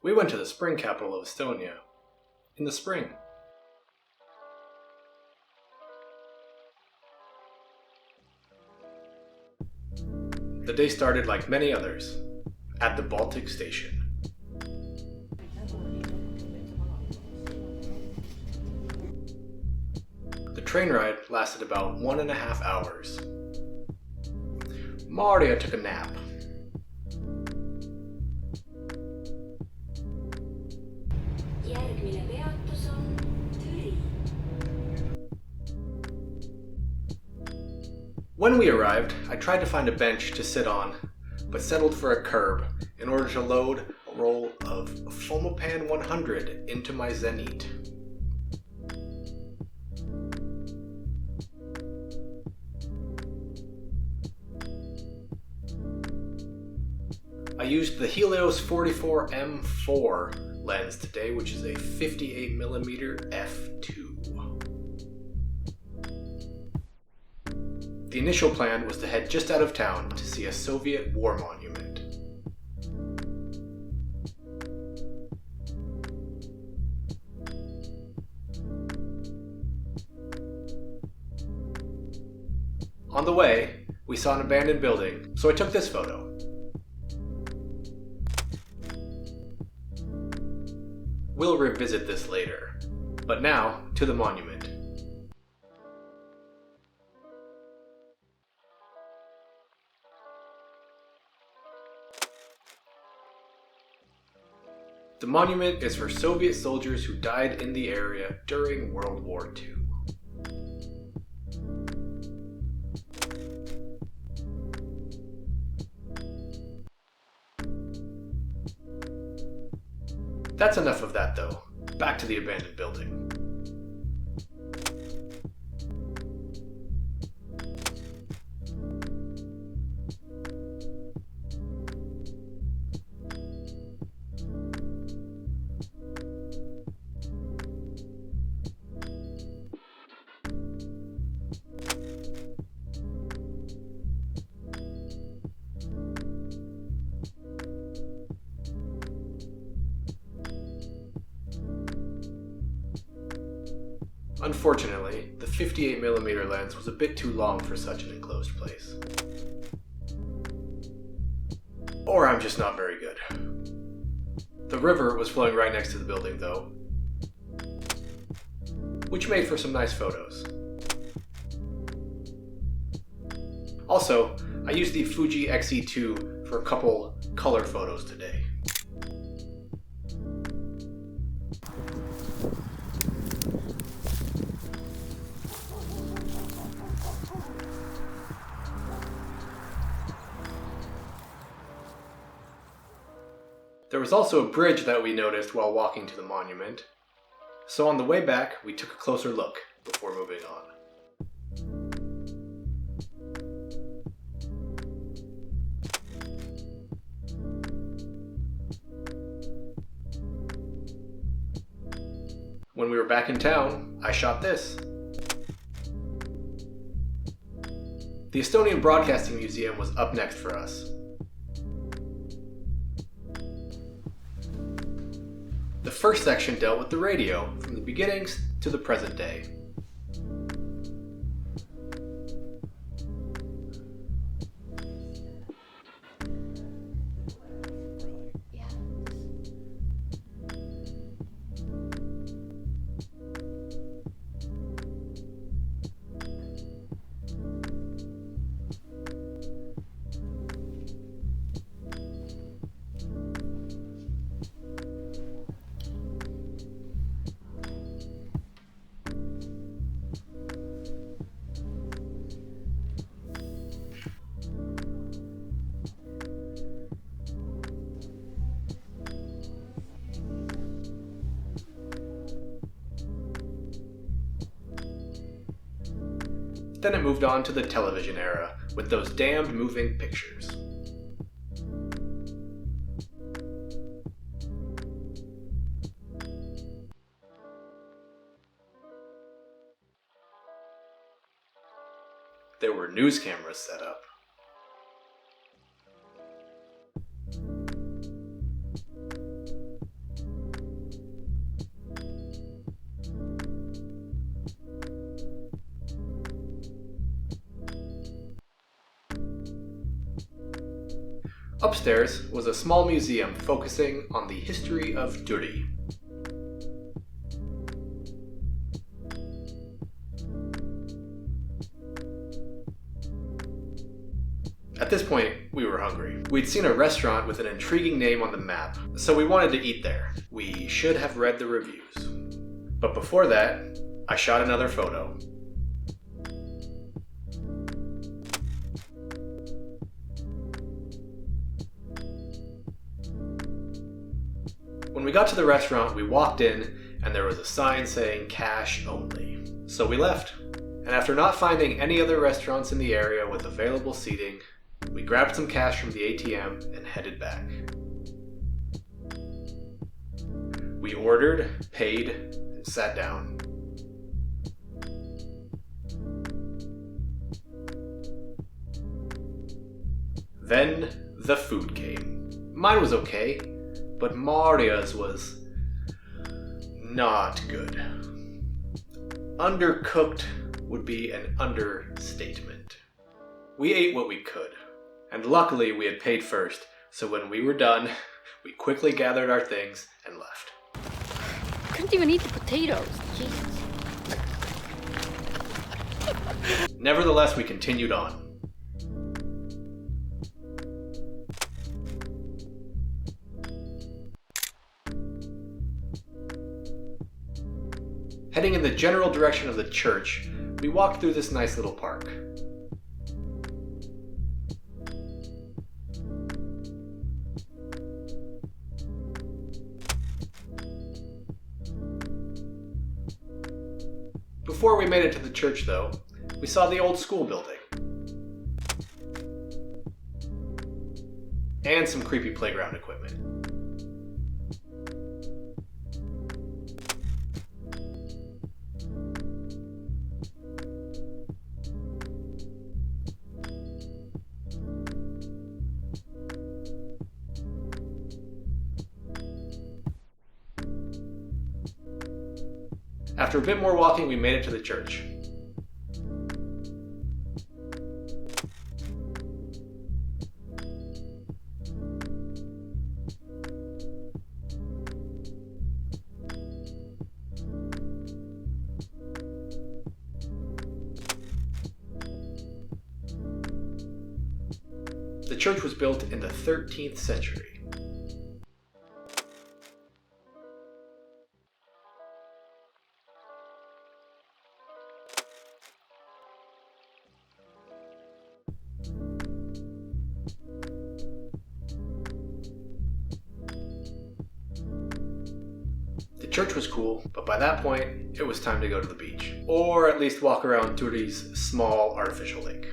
We went to the spring capital of Estonia. In the spring. The day started like many others, at the Baltic station. The train ride lasted about 1.5 hours. Maria took a nap. Järgmine peatus on Türi. When we arrived, I tried to find a bench to sit on, but settled for a curb in order to load a roll of Fomapan 100 into my Zenit. I used the Helios 44M4 lens today, which is a 58mm f2. The initial plan was to head just out of town to see a Soviet war monument. On the way, we saw an abandoned building, so I took this photo. We'll revisit this later, but now to the monument. The monument is for Soviet soldiers who died in the area during World War II. That's enough of that though. Back to the abandoned building. Unfortunately, the 58mm lens was a bit too long for such an enclosed place. Or I'm just not very good. The river was flowing right next to the building though, which made for some nice photos. Also, I used the Fuji X-E2 for a couple color photos today. There was also a bridge that we noticed while walking to the monument, so on the way back we took a closer look before moving on. When we were back in town, I shot this. The Estonian Broadcasting Museum was up next for us. The first section dealt with the radio, from the beginnings to the present day. Then it moved on to the television era, with those damned moving pictures. There were news cameras set up. Upstairs was a small museum focusing on the history of Türi. At this point, we were hungry. We'd seen a restaurant with an intriguing name on the map, so we wanted to eat there. We should have read the reviews. But before that, I shot another photo. When we got to the restaurant, we walked in and there was a sign saying cash only. So we left. And after not finding any other restaurants in the area with available seating, we grabbed some cash from the ATM and headed back. We ordered, paid, and sat down. Then the food came. Mine was okay, but Maria's was not good. Undercooked would be an understatement. We ate what we could, and luckily we had paid first, so when we were done, we quickly gathered our things and left. I couldn't even eat the potatoes. Jesus. Nevertheless, we continued on. Heading in the general direction of the church, we walked through this nice little park. Before we made it to the church, though, we saw the old school building. And some creepy playground equipment. After a bit more walking, we made it to the church. The church was built in the 13th century. The church was cool, but by that point, it was time to go to the beach. Or at least walk around Türi's small artificial lake.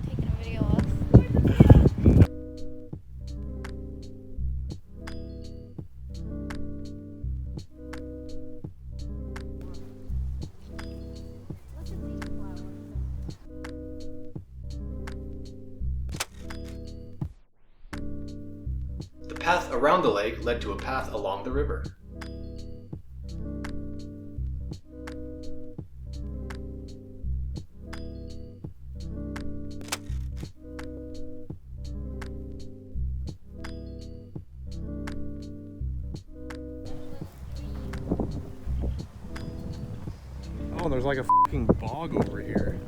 Taking a video of us. The path around the lake led to a path along the river. Oh, there's like a fucking bog over here.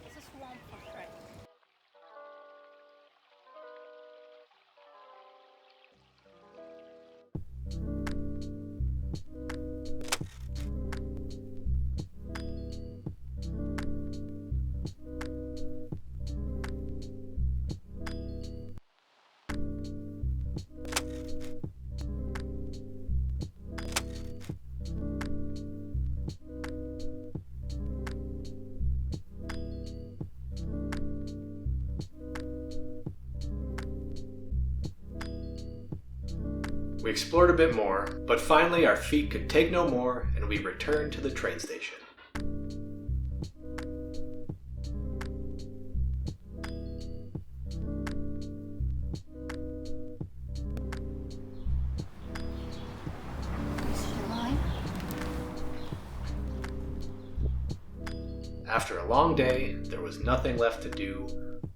It's a swamp for Shrek. We explored a bit more, but finally our feet could take no more and we returned to the train station. Is he alive? After a long day, there was nothing left to do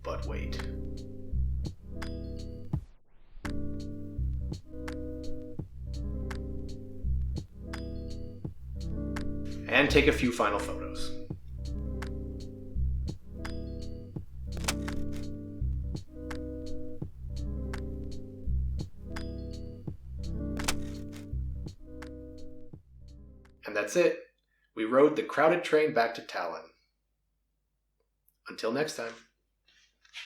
but wait. And take a few final photos. And that's it. We rode the crowded train back to Tallinn. Until next time.